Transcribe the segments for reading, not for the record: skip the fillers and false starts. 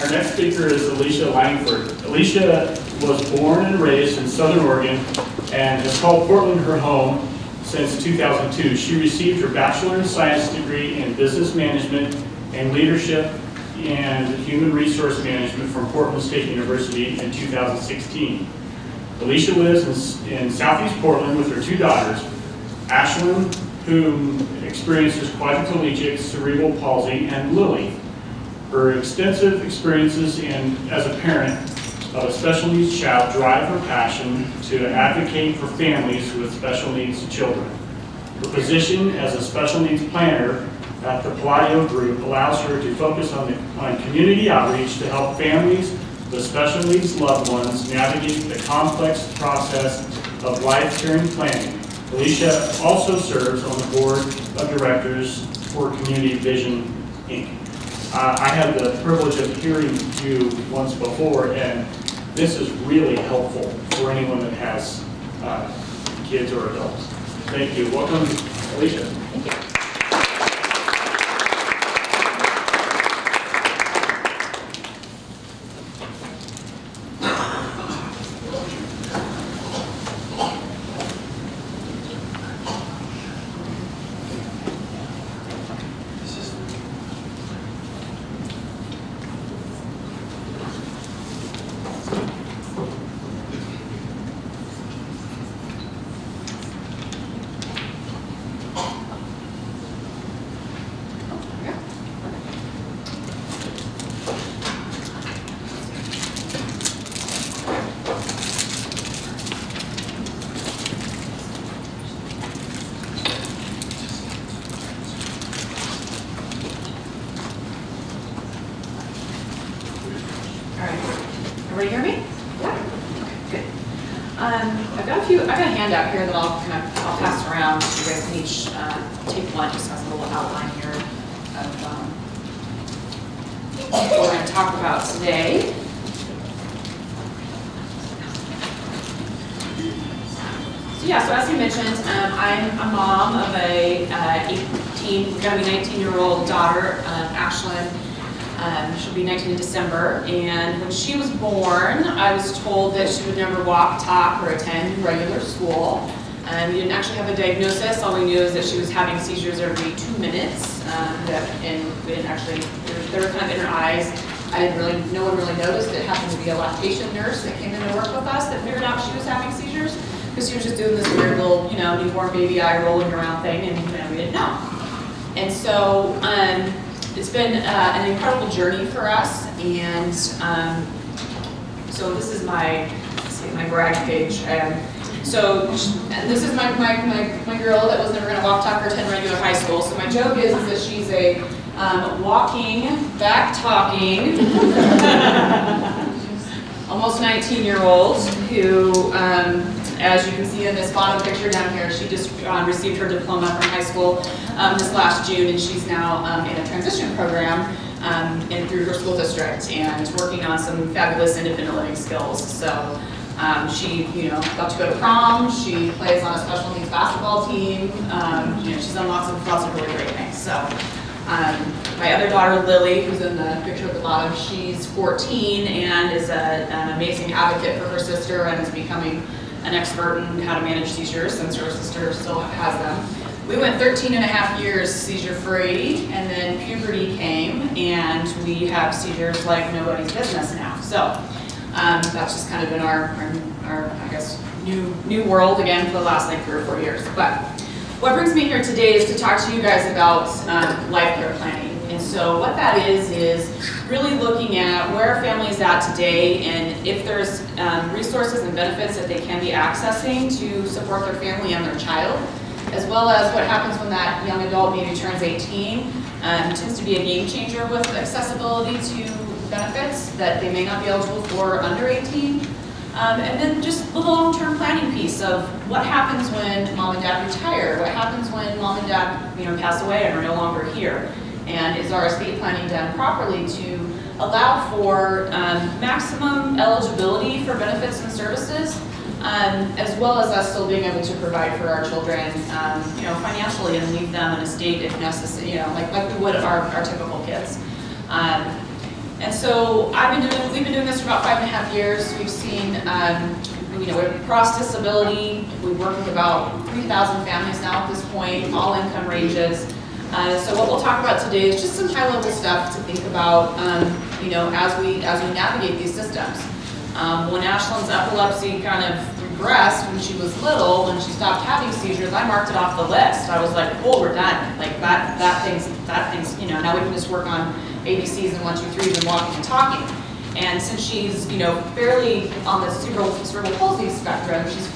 Our next speaker is Alisha Langford. Alisha was born and raised in Southern Oregon and has called Portland her home since 2002. She received her Bachelor in Science degree in Business Management and Leadership and Human Resource Management from Portland State University in 2016. Alisha lives in Southeast Portland with her two daughters, Ashlyn, who experiences quadriplegic cerebral palsy, and Lily. Her extensive experiences as a parent of a special needs child drive her passion to advocate for families with special needs children. Her position as a special needs planner at the Palladio Group allows her to focus on community outreach to help families with special needs loved ones navigate the complex process of life-caring planning. Alisha also serves on the board of directors for Community Vision, Inc. I had the privilege of hearing you once before, and this is really helpful for anyone that has kids or adults. Thank you. Welcome, Alisha. Thank you. Everybody hear me? Yeah. Okay, good. I've got a handout here that I'll pass around. You guys can each take one, just has a little outline here of what we're going to talk about today. So yeah, so as you mentioned, I'm a mom of a 19-year-old daughter, Ashlyn. She'll be 19 in December, and when she was born, I was told that she would never walk, talk, or attend regular school. We didn't actually have a diagnosis. All we knew is that she was having seizures every 2 minutes, and we didn't actually, they were kind of in her eyes. No one really noticed. It happened to be a lactation nurse that came in to work with us that figured out she was having seizures, because she was just doing this weird little, newborn baby eye rolling around thing, and we didn't know. And so, it's been an incredible journey for us, and so this is my brag page. So this is my girl that was never going to walk, talk, or attend regular high school. So my joke is that she's a walking, back talking, almost 19-year-old who, as you can see in this bottom picture down here, she just received her diploma from high school this last June, and she's now in a transition program through her school district and working on some fabulous independent living skills. So she, got to go to prom. She plays on a special needs basketball team. She's done lots of really great things. So my other daughter, Lily, who's in the picture at the bottom, she's 14 and is an amazing advocate for her sister and is becoming an expert in how to manage seizures since her sister still has them. We went 13 and a half years seizure-free, and then puberty came, and we have seizures like nobody's business now. So that's just kind of been our I guess, new world again for the last 3 or 4 years. But what brings me here today is to talk to you guys about life care planning. And so what that is really looking at where a family is at today and if there's resources and benefits that they can be accessing to support their family and their child, as well as what happens when that young adult maybe turns 18. Tends to be a game changer with accessibility to benefits that they may not be eligible for under 18. And then just the long-term planning piece of what happens when mom and dad retire, what happens when mom and dad pass away and are no longer here, and is our estate planning done properly to allow for maximum eligibility for benefits and services, as well as us still being able to provide for our children, financially and leave them in a state if necessary, like we would our typical kids. And so we've been doing this for about 5.5 years. We've seen, we're cross disability. We work with about 3,000 families now at this point, all income ranges. So what we'll talk about today is just some high-level stuff to think about, as we navigate these systems. When Ashlyn's epilepsy kind of regressed when she was little, when she stopped having seizures, I marked it off the list. I was like, "Oh, we're done." Like that thing's, now we can just work on ABCs and 1, 2, 3s and walking and talking. And since she's, fairly on the cerebral palsy spectrum, she's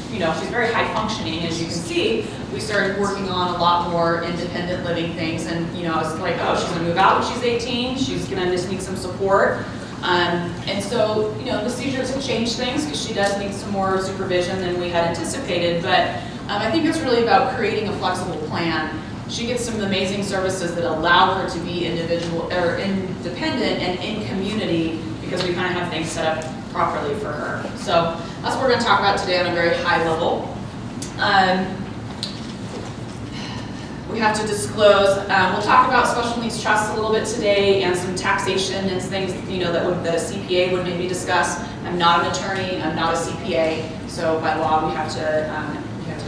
very high functioning, as you can see. We started working on a lot more independent living things, and I was like, oh, she's gonna move out when she's 18. She's gonna just need some support. And so, the seizures have changed things because she does need some more supervision than we had anticipated. But I think it's really about creating a flexible plan. She gets some amazing services that allow her to be independent and in community, because we kind of have things set up properly for her. So that's what we're going to talk about today on a very high level. We have to disclose, we'll talk about special needs trusts a little bit today and some taxation and things that a CPA would maybe discuss. I'm not an attorney, I'm not a CPA, so by law we have to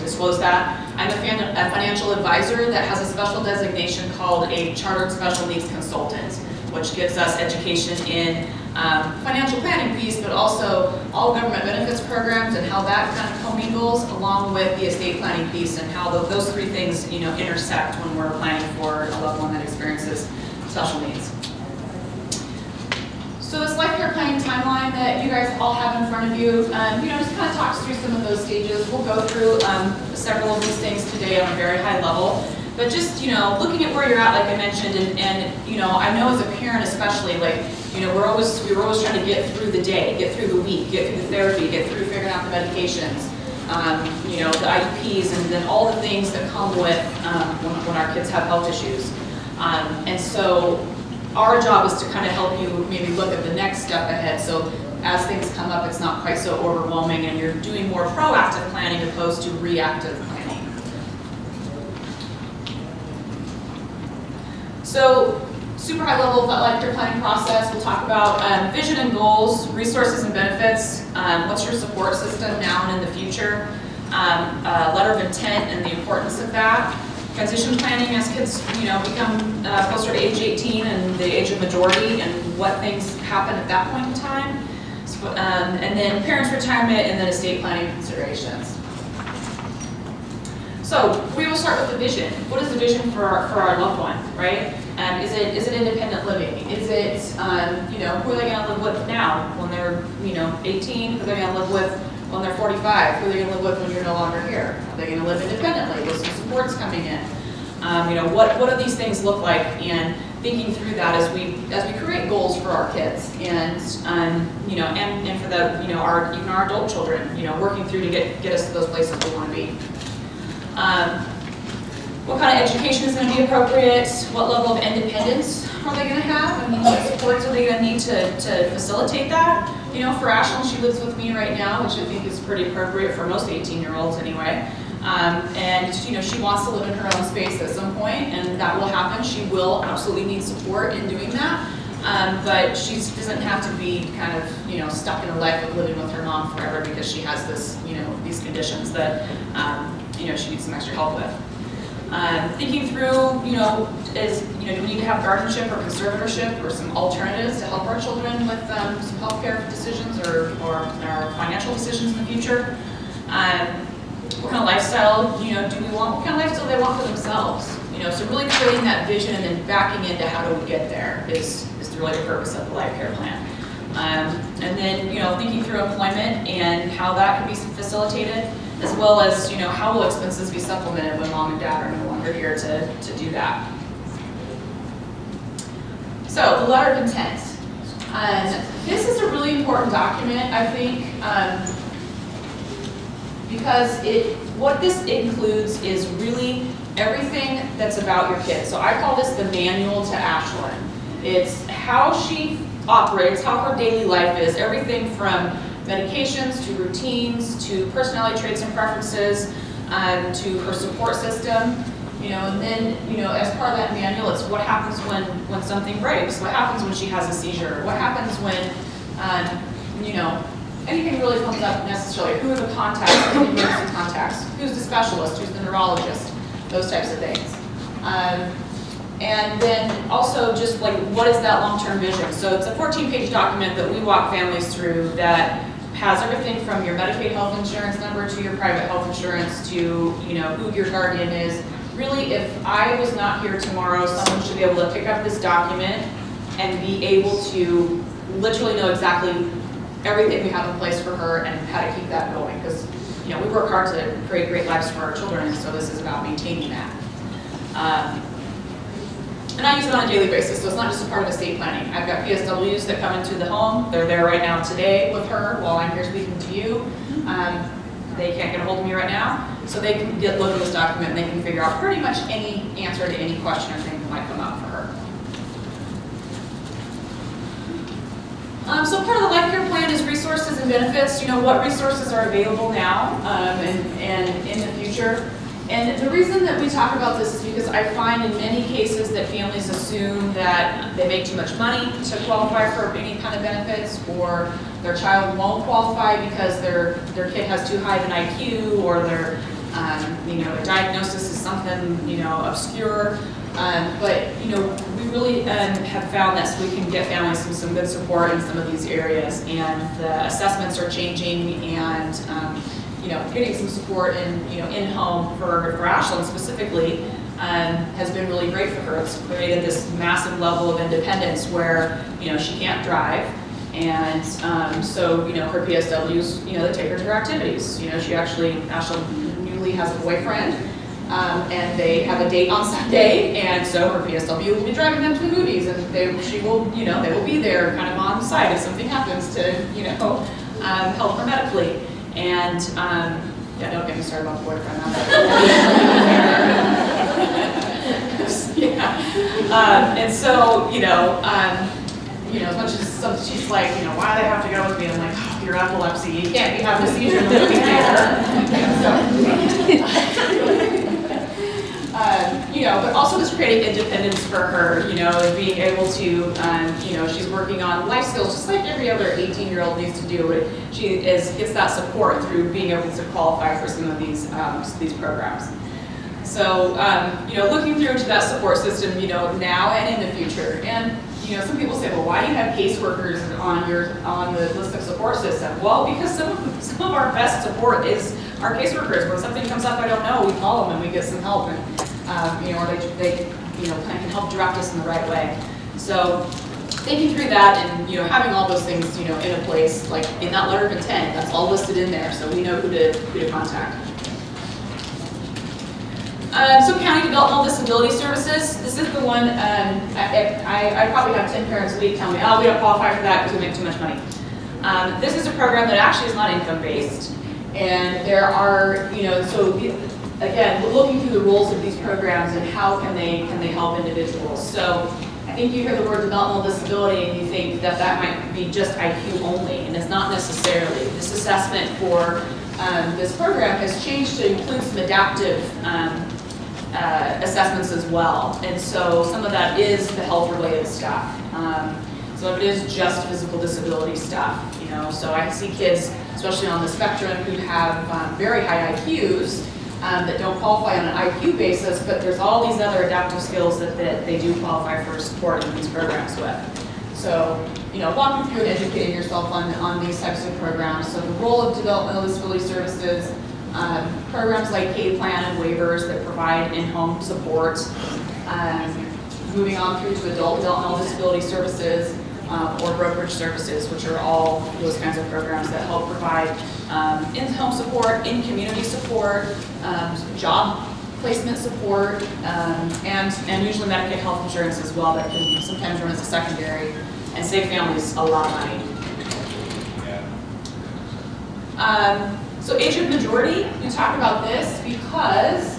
disclose that. I'm a financial advisor that has a special designation called a Chartered Special Needs Consultant, which gives us education in financial planning piece, but also all government benefits programs and how that kind of commingles along with the estate planning piece and how those three things intersect when we're planning for a loved one that experiences special needs. So this life care planning timeline that you guys all have in front of you, just kind of talks through some of those stages. We'll go through several of these things today on a very high level. But just, looking at where you're at, like I mentioned, and I know as a parent especially, like, we were always trying to get through the day, get through the week, get through the therapy, get through figuring out the medications, the IEPs, and then all the things that come with when our kids have health issues. And so our job is to kind of help you maybe look at the next step ahead. So as things come up, it's not quite so overwhelming, and you're doing more proactive planning opposed to reactive planning. So, super high level of that life care planning process. We'll talk about vision and goals, resources and benefits, what's your support system now and in the future, letter of intent and the importance of that, transition planning as kids become closer to age 18 and the age of majority, and what things happen at that point in time, so, and then parents' retirement, and then estate planning considerations. So we will start with the vision. What is the vision for our loved one, right? Is it independent living? Is it who are they going to live with now when they're 18? Who are they going to live with when they're 45? Who are they going to live with when you're no longer here? Are they going to live independently with some supports coming in? What do these things look like? And thinking through that as we create goals for our kids, and and for the our adult children, working through to get us to those places we want to be. What kind of education is going to be appropriate? What level of independence are they going to have? I mean, what supports are they going to need to facilitate that? For Ashlyn, she lives with me right now, which I think is pretty appropriate for most 18-year-olds anyway. And she wants to live in her own space at some point, and that will happen. She will absolutely need support in doing that. But she doesn't have to be kind of, stuck in a life of living with her mom forever because she has this, these conditions that, she needs some extra help with. Thinking through, do we need to have guardianship or conservatorship or some alternatives to help our children with some healthcare decisions or financial decisions in the future? What kind of lifestyle, do we want? What kind of lifestyle do they want for themselves? So really creating that vision and then backing into how do we get there is really the purpose of the life care plan. And then, thinking through employment and how that can be facilitated, as well as, how will expenses be supplemented when mom and dad are no longer here to do that. So the letter of intent. This is a really important document, I think, because what this includes is really everything that's about your kid. So I call this the manual to Ashlyn. It's how she operates, how her daily life is, everything from medications to routines to personality traits and preferences to her support system. And then, as part of that manual, it's what happens when something breaks, what happens when she has a seizure, what happens when, anything really comes up necessarily, who are the contacts, the emergency contacts, who's the specialist, who's the neurologist, those types of things. And then also just like, what is that long-term vision? So it's a 14-page document that we walk families through that has everything from your Medicaid health insurance number to your private health insurance to, who your guardian is. Really, if I was not here tomorrow, someone should be able to pick up this document and be able to literally know exactly everything we have in place for her and how to keep that going. Because, we work hard to create great lives for our children, and so this is about maintaining that. And I use it on a daily basis, so it's not just a part of estate planning. I've got PSWs that come into the home. They're there right now today with her while I'm here speaking to you. They can't get a hold of me right now, so they can look at this document and they can figure out pretty much any answer to any question or thing that might come up for her. So part of the Life Care Plan is resources and benefits. What resources are available now and in the future. And the reason that we talk about this is because I find in many cases that families assume that they make too much money to qualify for any kind of benefits, or their child won't qualify because their kid has too high of an IQ, or their diagnosis is something obscure. But we really have found that we can get families some good support in some of these areas, and the assessments are changing, and getting some support in home for Ashlyn specifically has been really great for her. It's created this massive level of independence where she can't drive, and so her PSWs they take her to her activities. Ashlyn newly has a boyfriend, and they have a date on Sunday, and so her PSW will be driving them to the movies, and they will be there kind of on site if something happens to help her medically. And don't get me started about the boyfriend. And so as much as she's like, why do they have to go with me? I'm like, oh, your epilepsy, you can't be having a seizure in the movie theater. But also just creating independence for her, and being able to, she's working on life skills just like every other 18-year-old needs to do. She gets that support through being able to qualify for some of these programs. So, looking through to that support system, now and in the future. And, some people say, well, why do you have caseworkers on the list of support system? Well, because some of our best support is our caseworkers. When something comes up I don't know, we call them and we get some help, and or they kind of help direct us in the right way. So thinking through that and having all those things in a place, like in that letter of intent, that's all listed in there, so we know who to contact. So County Developmental Disability Services, this is the one, I probably have 10 parents a week tell me, oh, we don't qualify for that because we make too much money. This is a program that actually is not income-based, and there are, so again, we're looking through the rules of these programs and how can they help individuals. So I think you hear the word developmental disability and you think that might be just IQ only, and it's not necessarily. This assessment for this program has changed to include some adaptive assessments as well. And so some of that is the health-related stuff. So it is just physical disability stuff, So I see kids, especially on the spectrum, who have very high IQs that don't qualify on an IQ basis, but there's all these other adaptive skills that they do qualify for support in these programs with. So, walking through and educating yourself on these types of programs. So the role of developmental disability services, programs like K-Plan and waivers that provide in-home support, moving on through to adult developmental disability services, or brokerage services, which are all those kinds of programs that help provide in-home support, in-community support, job placement support, and usually Medicaid health insurance as well that can sometimes run as a secondary and save families a lot of money. So age of majority, we talk about this because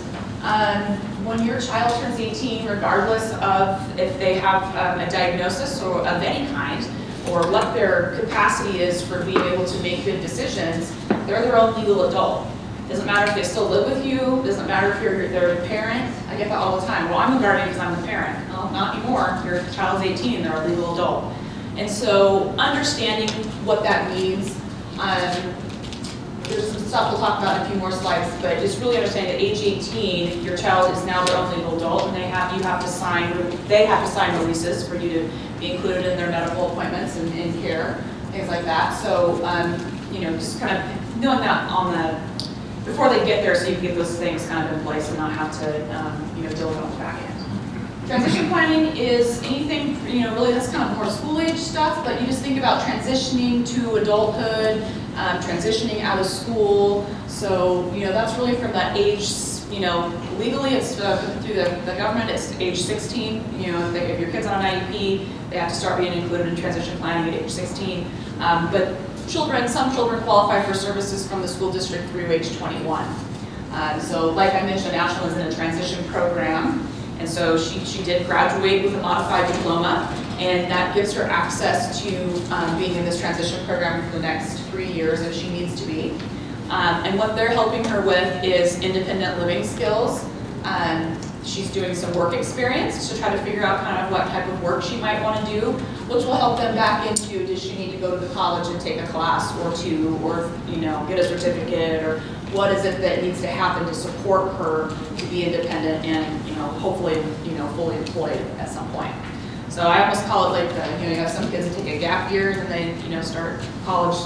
when your child turns 18, regardless of if they have a diagnosis or of any kind, or what their capacity is for being able to make good decisions, they're their own legal adult. Doesn't matter if they still live with you, doesn't matter if you're their parent. I get that all the time. Well, I'm the guardian because I'm the parent. No, not anymore. Your child's 18, they're a legal adult. And so understanding what that means, there's some stuff we'll talk about in a few more slides, but just really understanding that age 18, your child is now their own legal adult, and they have to sign releases for you to be included in their medical appointments and in care, things like that. So, just kind of knowing that before they get there, so you can get those things kind of in place and not have to, deal with it on the back end. Transition planning is anything, really that's kind of more school age stuff, but you just think about transitioning to adulthood, transitioning out of school. So, that's really from that age, legally it's through the government, it's age 16. If your kid's on an IEP, they have to start being included in transition planning at age 16. But some children qualify for services from the school district through age 21. So like I mentioned, Ashlyn is in a transition program. And so she did graduate with a modified diploma, and that gives her access to being in this transition program for the next 3 years if she needs to be. And what they're helping her with is independent living skills. She's doing some work experience to try to figure out kind of what type of work she might want to do, which will help them back into, does she need to go to the college and take a class or two, or get a certificate, or what is it that needs to happen to support her to be independent and hopefully fully employed at some point. So I almost call it like you have some kids that take a gap year and they start college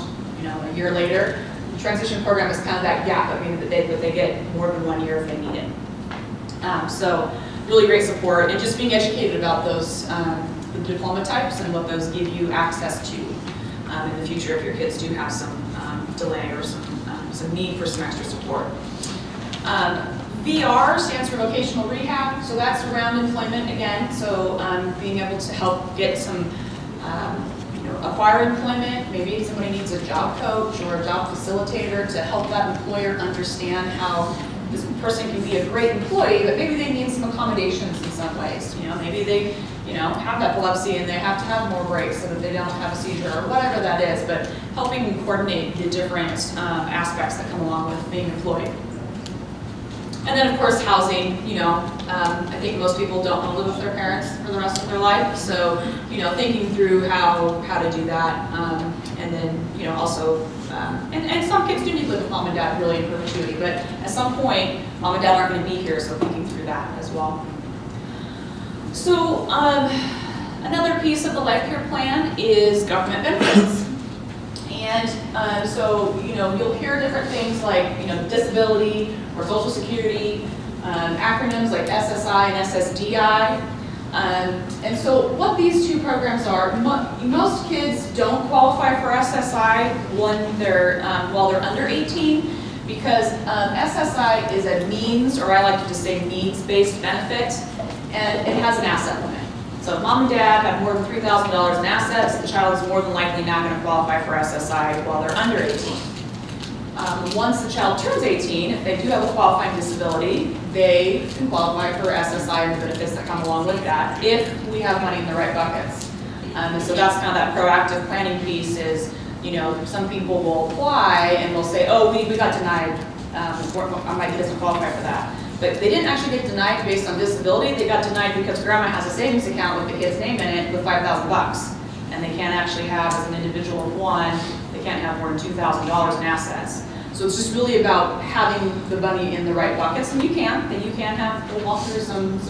a year later. The transition program is kind of that gap. I mean that they get more than 1 year if they need it. So really great support, and just being educated about those the diploma types and what those give you access to in the future if your kids do have some delay or some need for some extra support. VR stands for vocational rehab, so that's around employment again. So being able to help get some, acquire employment. Maybe somebody needs a job coach or a job facilitator to help that employer understand how this person can be a great employee, but maybe they need some accommodations in some ways. Maybe they, have epilepsy and they have to have more breaks so that they don't have a seizure or whatever that is. But helping coordinate the different aspects that come along with being employed. And then of course housing, I think most people don't want to live with their parents for the rest of their life. So, thinking through how to do that. And then, also, and some kids do need to live with mom and dad really in perpetuity, but at some point, mom and dad aren't going to be here, so thinking through that as well. So, another piece of the life care plan is government benefits. And so, you'll hear different things like, disability or social security, acronyms like SSI and SSDI. And so what these two programs are, most kids don't qualify for SSI when while they're under 18, because SSI is a means, or I like to just say needs-based benefit, and it has an asset limit. So if mom and dad have more than $3,000 in assets, the child is more than likely not going to qualify for SSI while they're under 18. Once the child turns 18, if they do have a qualifying disability, they can qualify for SSI and the benefits that come along with that if we have money in the right buckets. And so that's kind of that proactive planning piece is, some people will apply and will say, oh, we got denied, my kid doesn't qualify for that. But they didn't actually get denied based on disability. They got denied because grandma has a savings account with the kid's name in it with $5,000. And they can't actually have, as an individual of one, they can't have more than $2,000 in assets. So it's just really about having the money in the right buckets, and you can have, we'll walk through some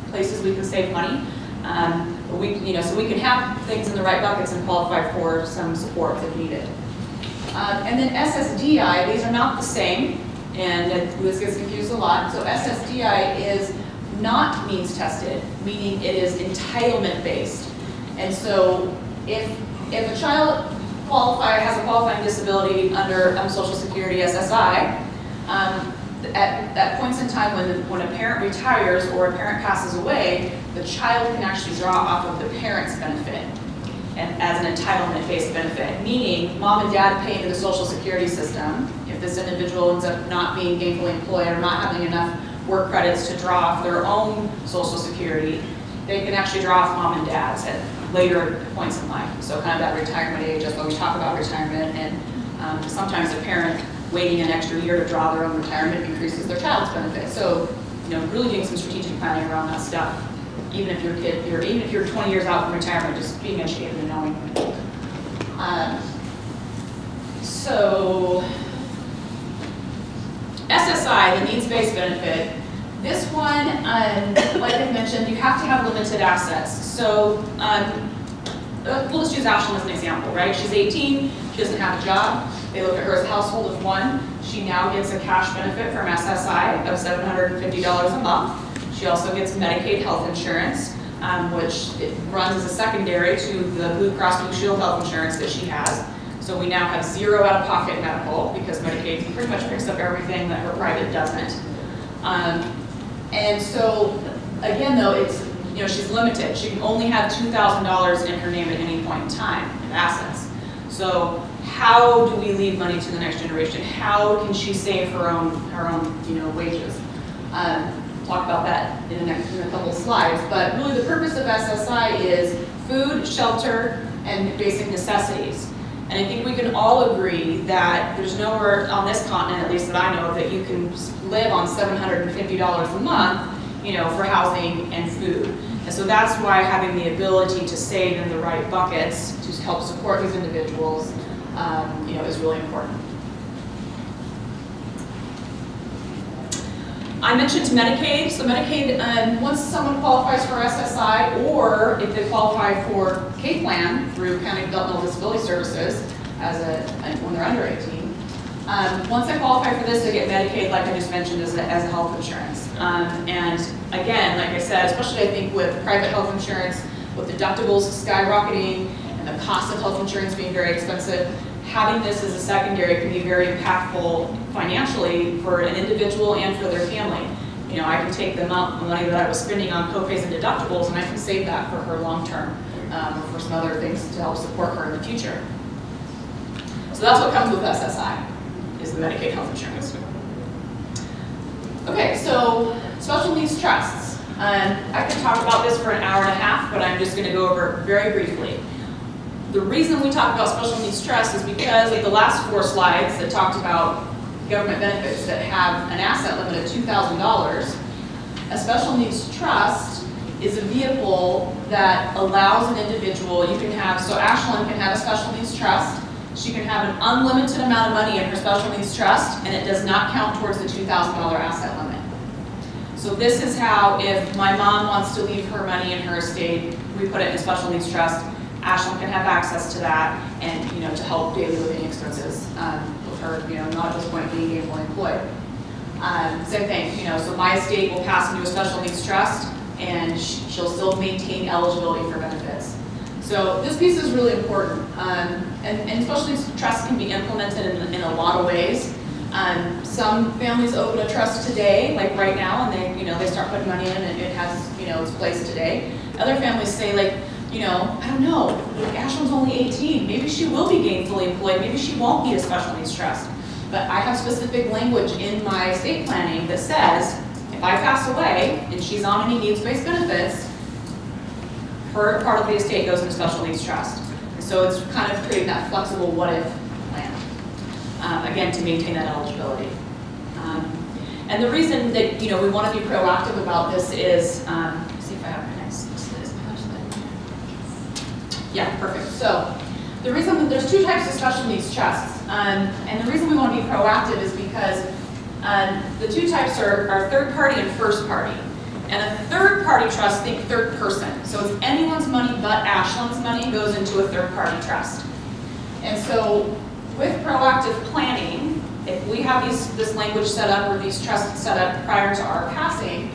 places we can save money. But so we can have things in the right buckets and qualify for some support if needed. And then SSDI, these are not the same, and this gets confused a lot. So SSDI is not means tested, meaning it is entitlement based. And so if a child has a qualifying disability under Social Security SSI, at points in time when a parent retires or a parent passes away, the child can actually draw off of the parent's benefit and as an entitlement-based benefit, meaning mom and dad pay into the Social Security system. If this individual ends up not being gainfully employed or not having enough work credits to draw off their own Social Security, they can actually draw off mom and dad's at later points in life. So kind of that retirement age, that's why we talk about retirement, and sometimes a parent waiting an extra year to draw their own retirement increases their child's benefit. So, really doing some strategic planning around that stuff. Even if you're 20 years out from retirement, just being educated and knowing. So, SSI, the needs-based benefit. This one, like I mentioned, you have to have limited assets. So, we'll just use Ashlyn as an example, right? She's 18, she doesn't have a job. They look at her as a household of one. She now gets a cash benefit from SSI of $750 a month. She also gets Medicaid health insurance, which it runs as a secondary to the Blue Cross Blue Shield health insurance that she has. So we now have zero out-of-pocket medical because Medicaid pretty much picks up everything that her private doesn't. And so, again though, it's, she's limited. She can only have $2,000 in her name at any point in time of assets. So how do we leave money to the next generation? How can she save her own wages? Talk about that in a couple slides, but really the purpose of SSI is food, shelter, and basic necessities. And I think we can all agree that there's nowhere on this continent, at least that I know, that you can live on $750 a month, for housing and food. And so that's why having the ability to save in the right buckets to help support these individuals, is really important. I mentioned Medicaid. So Medicaid, once someone qualifies for SSI, or if they qualify for K-Plan through County Developmental Disability Services when they're under 18, once they qualify for this, they get Medicaid, like I just mentioned, as a health insurance. And again, like I said, especially I think with private health insurance, with deductibles skyrocketing and the cost of health insurance being very expensive, having this as a secondary can be very impactful financially for an individual and for their family. I can take the money that I was spending on copays and deductibles, and I can save that for her long term, or for some other things to help support her in the future. So that's what comes with SSI, is the Medicaid health insurance. Okay, so special needs trusts. I could talk about this for an hour and a half, but I'm just going to go over it very briefly. The reason we talk about special needs trusts is because of the last 4 slides that talked about government benefits that have an asset limit of $2,000. A special needs trust is a vehicle that allows an individual, so Ashlyn can have a special needs trust. She can have an unlimited amount of money in her special needs trust, and it does not count towards the $2,000 asset limit. So this is how, if my mom wants to leave her money in her estate, we put it in a special needs trust. Ashlyn can have access to that, and to help daily living expenses with her, not at this point being gainfully employed. Same thing, so my estate will pass into a special needs trust, and she'll still maintain eligibility for benefits. So this piece is really important, and special needs trusts can be implemented in a lot of ways. Some families open a trust today, like right now, and they start putting money in, and it has its place today. Other families say, like, I don't know, Ashlyn's only 18, maybe she will be gainfully employed, maybe she won't need a special needs trust. But I have specific language in my estate planning that says, if I pass away and she's on any needs-based benefits, her part of the estate goes in a special needs trust. And so it's kind of creating that flexible what-if plan, again, to maintain that eligibility. And the reason that we want to be proactive about this is, see if I have my next slide. Yeah, perfect. So the reason that there's 2 types of special needs trusts, and the reason we want to be proactive is because the 2 types are third party and first party. And a third party trust, think third person. So it's anyone's money but Ashlyn's money goes into a third party trust. And so with proactive planning, if we have this language set up or these trusts set up prior to our passing,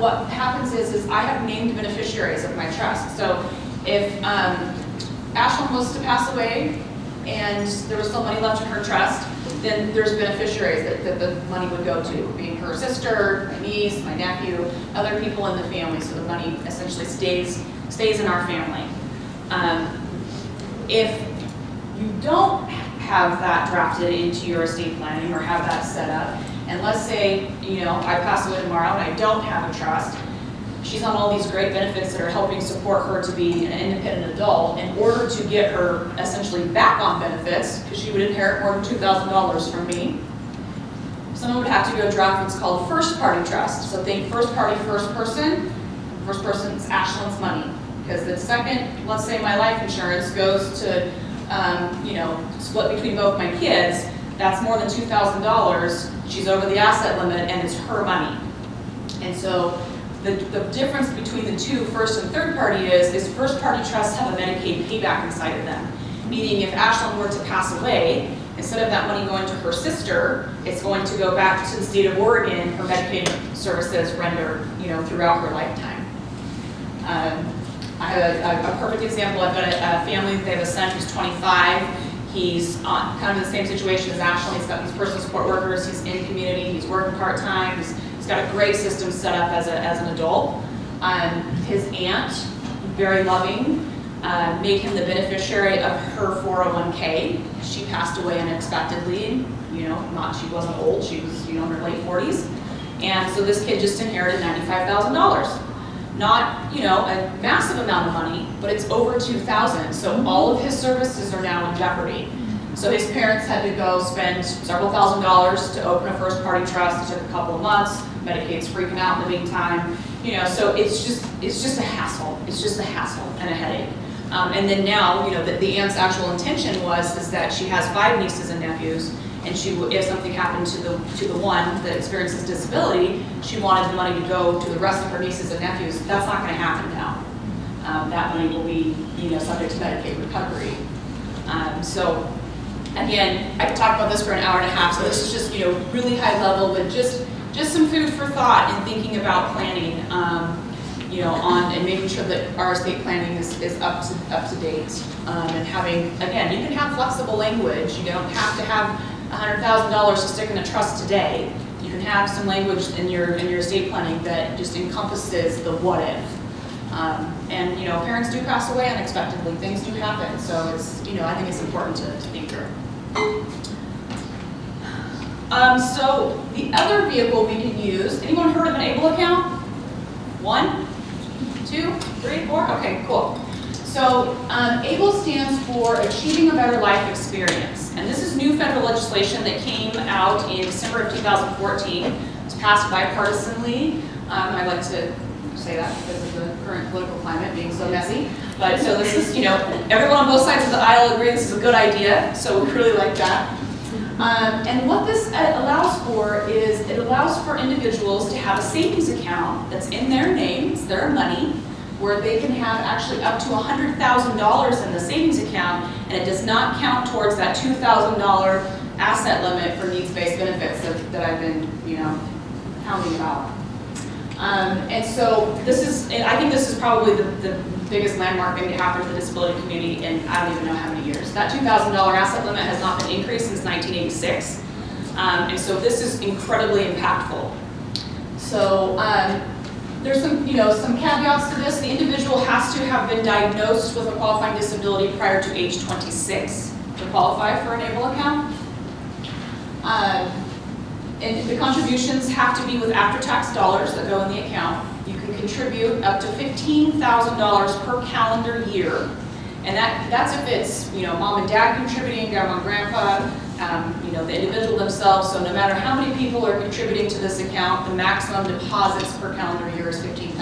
what happens is I have named beneficiaries of my trust. So if Ashlyn was to pass away and there was still money left in her trust, then there's beneficiaries that the money would go to, being her sister, my niece, my nephew, other people in the family, so the money essentially stays in our family. If you don't have that drafted into your estate planning or have that set up, and let's say I pass away tomorrow and I don't have a trust, she's on all these great benefits that are helping support her to be an independent adult. In order to get her essentially back on benefits, because she would inherit more than $2,000 from me, someone would have to go draft what's called first party trust. So think first party, first person. First person is Ashlyn's money. Because the second, let's say my life insurance goes to, split between both my kids, that's more than $2,000. She's over the asset limit and it's her money. And so the difference between the two, first and third party, is first party trusts have a Medicaid payback inside of them. Meaning if Ashlyn were to pass away, instead of that money going to her sister, it's going to go back to the state of Oregon for Medicaid services rendered, throughout her lifetime. I have a perfect example. I've got a family, they have a son who's 25. He's kind of in the same situation as Ashlyn. He's got these personal support workers. He's in community. He's working part-time. He's got a great system set up as an adult. His aunt, very loving, made him the beneficiary of her 401k. She passed away unexpectedly. She wasn't old. She was, in her late 40s. And so this kid just inherited $95,000. Not, a massive amount of money, but it's over $2,000. So all of his services are now in jeopardy. So his parents had to go spend several $1,000s to open a first party trust. It took a couple of months. Medicaid's freaking out in the meantime. So it's just a hassle. It's just a hassle and a headache. And then now, the aunt's actual intention is that she has 5 nieces and nephews. And if something happened to the one that experiences disability, she wanted the money to go to the rest of her nieces and nephews. That's not going to happen now. That money will be, subject to Medicaid recovery. So, again, I could talk about this for an hour and a half. So this is just, really high level, but just some food for thought in thinking about planning, and making sure that our estate planning is up to date. And having, again, you can have flexible language. You don't have to have $100,000 to stick in a trust today. You can have some language in your estate planning that just encompasses the what if. And parents do pass away unexpectedly. Things do happen. So it's I think it's important to think through. So the other vehicle we can use. Anyone heard of an ABLE account? 1, 2, 3, 4. Okay, cool. So ABLE stands for Achieving a Better Life Experience. And this is new federal legislation that came out in December of 2014. It was passed bipartisanly. I like to say that because of the current political climate being so messy. But so this is, everyone on both sides of the aisle agree this is a good idea. So we really like that. And what this allows for is it allows for individuals to have a savings account that's in their names, their money, where they can have actually up to $100,000 in the savings account, and it does not count towards that $2,000 asset limit for needs-based benefits that I've been, pounding about. And so I think this is probably the biggest landmark thing to happen to the disability community in I don't even know how many years. That $2,000 asset limit has not been increased since 1986. And so this is incredibly impactful. So there's some caveats to this. The individual has to have been diagnosed with a qualifying disability prior to age 26 to qualify for an ABLE account. And the contributions have to be with after-tax dollars that go in the account. You can contribute up to $15,000 per calendar year. And that's if it's, mom and dad contributing, grandma and grandpa, the individual themselves. So no matter how many people are contributing to this account, the maximum deposits per calendar year is $15,000.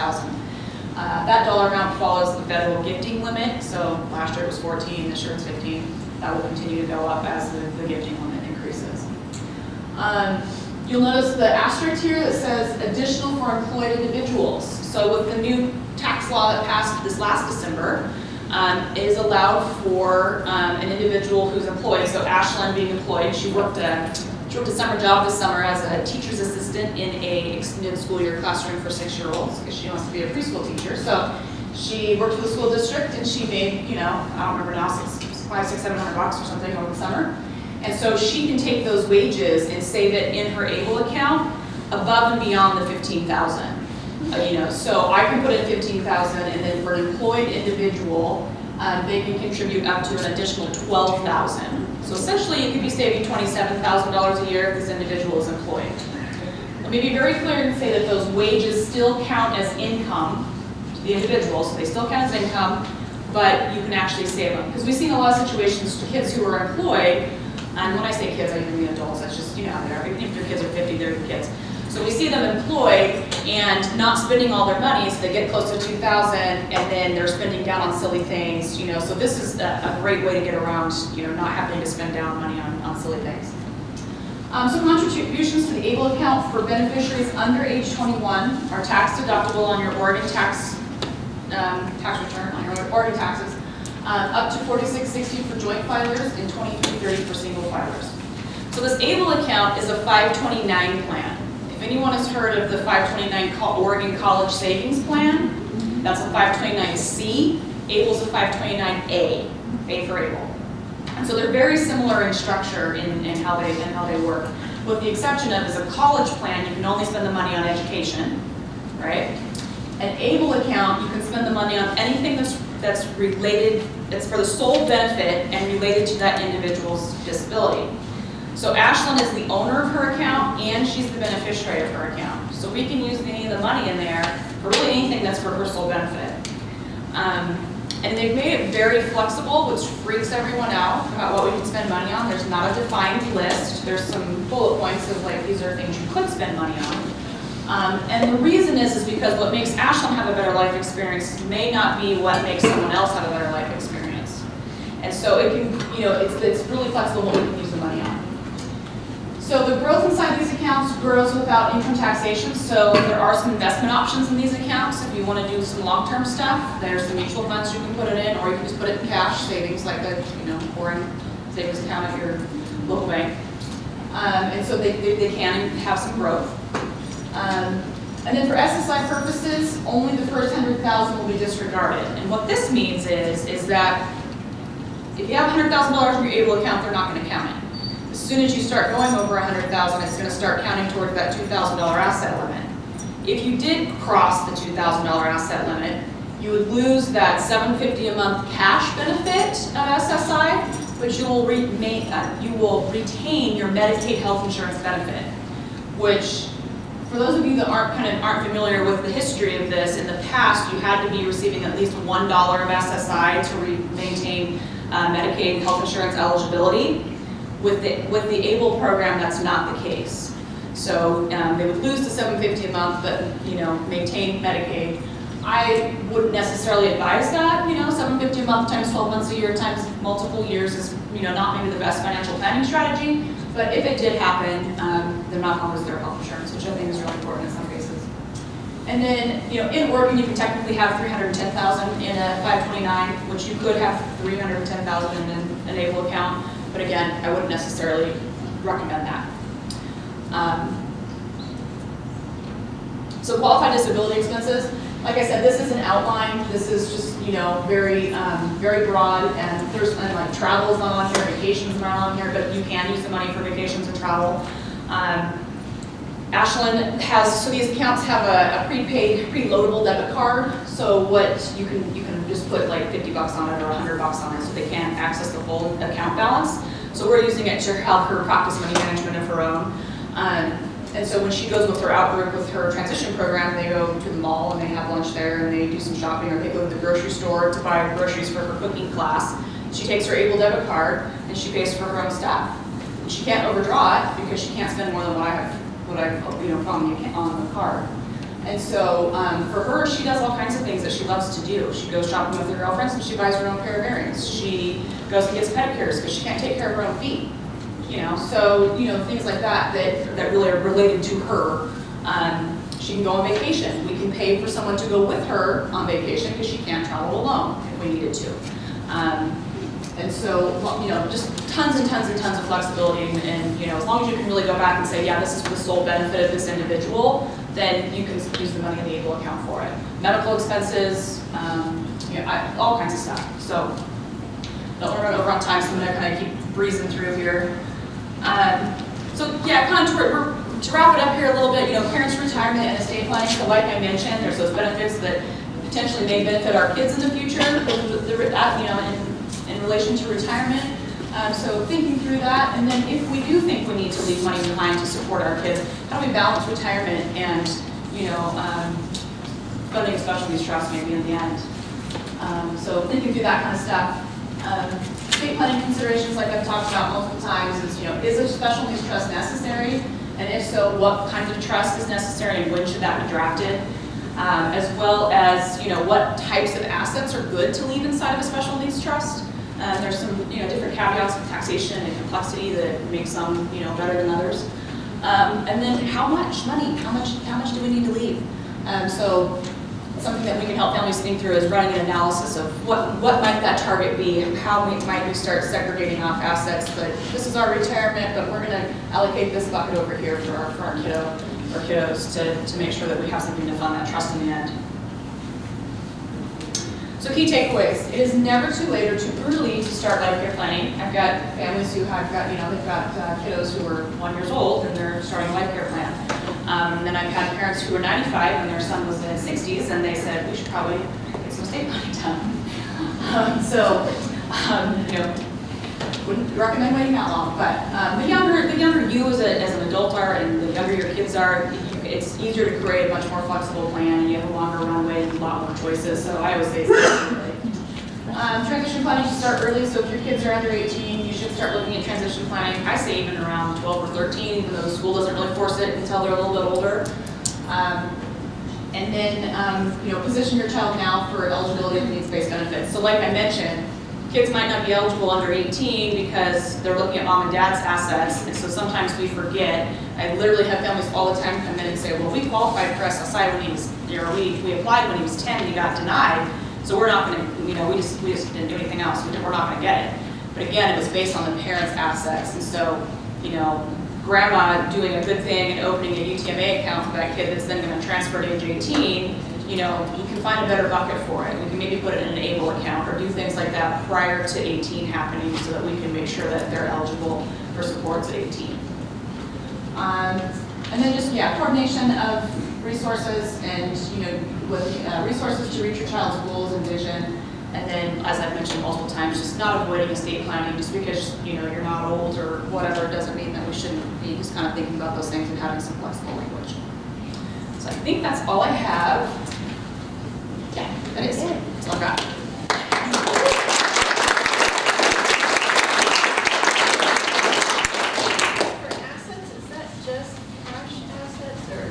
That dollar amount follows the federal gifting limit. So last year it was 14, this year it's 15. That will continue to go up as the gifting limit increases. You'll notice the asterisk here that says additional for employed individuals. So with the new tax law that passed this last December, it is allowed for an individual who's employed. So Ashlyn being employed, she worked a summer job this summer as a teacher's assistant in a extended school year classroom for 6-year-olds because she wants to be a preschool teacher. So she worked for the school district and she made, I don't remember now, $500-$700 or something over the summer. And so she can take those wages and save it in her ABLE account above and beyond the $15,000. So I can put in $15,000, and then for an employed individual, they can contribute up to an additional $12,000. So essentially, you could be saving $27,000 a year if this individual is employed. let me be very clear and say that those wages still count as income to the individual, so they still count as income, but you can actually save them. Because we've seen a lot of situations for kids who are employed, and when I say kids, I even mean adults, that's just, even if your kids are 50, they're your kids. So we see them employed and not spending all their money, so they get close to 2,000, and then they're spending down on silly things, so this is a great way to get around, not having to spend down money on silly things. So contributions to the ABLE account for beneficiaries under age 21 are tax deductible on your Oregon tax return, on your Oregon taxes, up to $46.60 for joint filers and $23.30 for single filers. So this ABLE account is a 529 plan. If anyone has heard of the 529 Oregon College Savings Plan, that's a 529C. ABLE's a 529A, A for ABLE. And so they're very similar in structure in how they work. With the exception of, as a college plan, you can only spend the money on education, right? An ABLE account, you can spend the money on anything that's related, that's for the sole benefit and related to that individual's disability. So Ashlyn is the owner of her account and she's the beneficiary of her account. So we can use any of the money in there for really anything that's for her sole benefit. And they've made it very flexible, which freaks everyone out about what we can spend money on. There's not a defined list. There's some bullet points of like, these are things you could spend money on. And the reason is because what makes Ashlyn have a better life experience may not be what makes someone else have a better life experience. And so it can, it's really flexible what we can use the money on. So the growth inside these accounts grows without income taxation. So there are some investment options in these accounts. If you want to do some long-term stuff, there's some mutual funds you can put it in, or you can just put it in cash savings, like the foreign savings account at your local bank. And so they can have some growth. And then for SSI purposes, only the first 100,000 will be disregarded. And what this means is that if you have $100,000 in your ABLE account, they're not going to count it. As soon as you start going over 100,000, it's going to start counting toward that $2,000 asset limit. If you did cross the $2,000 asset limit, you would lose that $750 a month cash benefit of SSI, but you will retain your Medicaid health insurance benefit, which, for those of you that aren't familiar with the history of this, in the past you had to be receiving at least $1 of SSI to maintain Medicaid health insurance eligibility. With the ABLE program, that's not the case. So they would lose the $750 a month, but maintain Medicaid. I wouldn't necessarily advise that. $750 a month times 12 months a year times multiple years is not maybe the best financial planning strategy. But if it did happen, they're not going to lose their health insurance, which I think is really important in some cases. And then in Oregon, you can technically have $310,000 in a 529, which you could have $310,000 in an ABLE account. But again, I wouldn't necessarily recommend that. So qualified disability expenses, like I said, this is an outline. This is just very very broad, and there's like travel is not on here, vacations are not on here, but you can use the money for vacations and travel. Ashlyn has, so these accounts have a prepaid, preloadable debit card. So what you can just put like $50 on it or $100 on it, so they can't access the full account balance. So we're using it to help her practice money management of her own. And so when she goes with her out group with her transition program, they go to the mall and they have lunch there and they do some shopping, or they go to the grocery store to buy groceries for her cooking class. She takes her ABLE debit card and she pays for her own stuff. And she can't overdraw it because she can't spend more than what I on the card. And so for her, she does all kinds of things that she loves to do. She goes shopping with her girlfriends and she buys her own pair of earrings. She goes and gets pedicures because she can't take care of her own feet. So things like that really are related to her. She can go on vacation. We can pay for someone to go with her on vacation because she can't travel alone if we needed to. And so, just tons and tons and tons of flexibility, and as long as you can really go back and say, yeah, this is for the sole benefit of this individual, then you can use the money in the ABLE account for it. Medical expenses, all kinds of stuff. So, don't run over on time, so I'm gonna kind of keep breezing through here. So yeah, kind of to wrap it up here a little bit, parents' retirement and estate planning. So like I mentioned, there's those benefits that potentially may benefit our kids in the future, in relation to retirement. So thinking through that, and then if we do think we need to leave money behind to support our kids, how do we balance retirement and, funding a special needs trust maybe in the end? So thinking through that kind of stuff. Estate planning considerations, like I've talked about multiple times, is a special needs trust necessary? And if so, what kind of trust is necessary and when should that be drafted? As well as, what types of assets are good to leave inside of a special needs trust. There's some, different caveats of taxation and complexity that make some, better than others. And then how much money, how much do we need to leave? So something that we can help families think through is running an analysis of what might that target be, how might we start segregating off assets, but this is our retirement, but we're gonna allocate this bucket over here for our kiddos to make sure that we have something to fund that trust in the end. So key takeaways, it is never too late or too early to start life care planning. I've got families who have got, they've got kiddos who are 1 year old and they're starting a life care plan. And then I've had parents who are 95 and their son was in his 60s and they said, we should probably get some estate planning done. Wouldn't recommend waiting that long, but the younger you as an adult are and the younger your kids are, it's easier to create a much more flexible plan and you have a longer runway and a lot more choices, so I always say it's early. Transition planning should start early, so if your kids are under 18, you should start looking at transition planning. I say even around 12 or 13, even though the school doesn't really force it until they're a little bit older. And then, position your child now for eligibility for needs-based benefits. So like I mentioned, kids might not be eligible under 18 because they're looking at mom and dad's assets, and so sometimes we forget. I literally have families all the time come in and say, well, we qualified for SSI when he was, we applied when he was 10, he got denied, so we're not going to, we just didn't do anything else, we're not going to get it. But again, it was based on the parents' assets, and so, grandma doing a good thing and opening a UTMA account for that kid that's then going to transfer to age 18, you can find a better bucket for it. We can maybe put it in an ABLE account or do things like that prior to 18 happening so that we can make sure that they're eligible for supports at 18. And then just, coordination of resources and, with resources to reach your child's goals and vision. And then, as I've mentioned multiple times, just not avoiding estate planning just because, you're not old or whatever doesn't mean that we shouldn't be just kind of thinking about those things and having some flexible language. So I think that's all I have. Yeah, that is. That's all I've got. For assets, is that just cash assets or?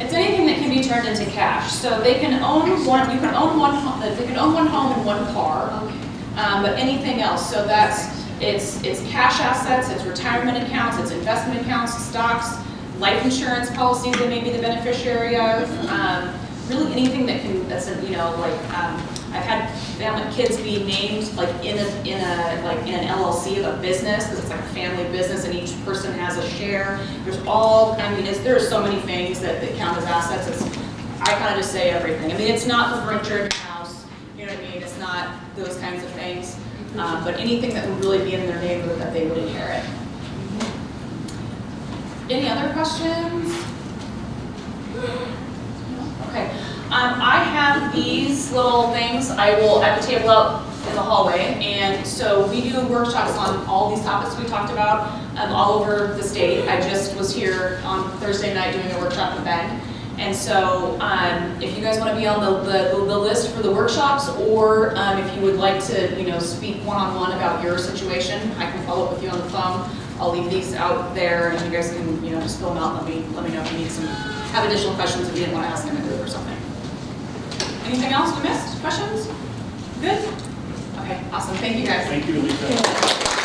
It's anything that can be turned into cash. So they can own one. You can own one. They can own one home and one car. Okay. But anything else. So that's it's cash assets. It's retirement accounts. It's investment accounts, stocks, life insurance policies they may be the beneficiary of. Really anything that can, I've had family kids be named like in an LLC of a business because it's like a family business and each person has a share. There's there are so many things that count as assets. I kind of just say everything. I mean, it's not the furniture in your house, you know what I mean? It's not those kinds of things, but anything that would really be in their neighborhood that they would inherit. Any other questions? Okay. I have these little things. I have the table out in the hallway, and so we do workshops on all these topics we talked about all over the state. I just was here on Thursday night doing a workshop in Bend, and so if you guys want to be on the list for the workshops, or if you would like to speak one-on-one about your situation, I can follow up with you on the phone. I'll leave these out there, and you guys can just fill them out and let me know if you need have additional questions if you didn't want to ask in a group or something. Anything else we missed? Questions? Good? Okay, awesome. Thank you guys. Thank you, Alisha.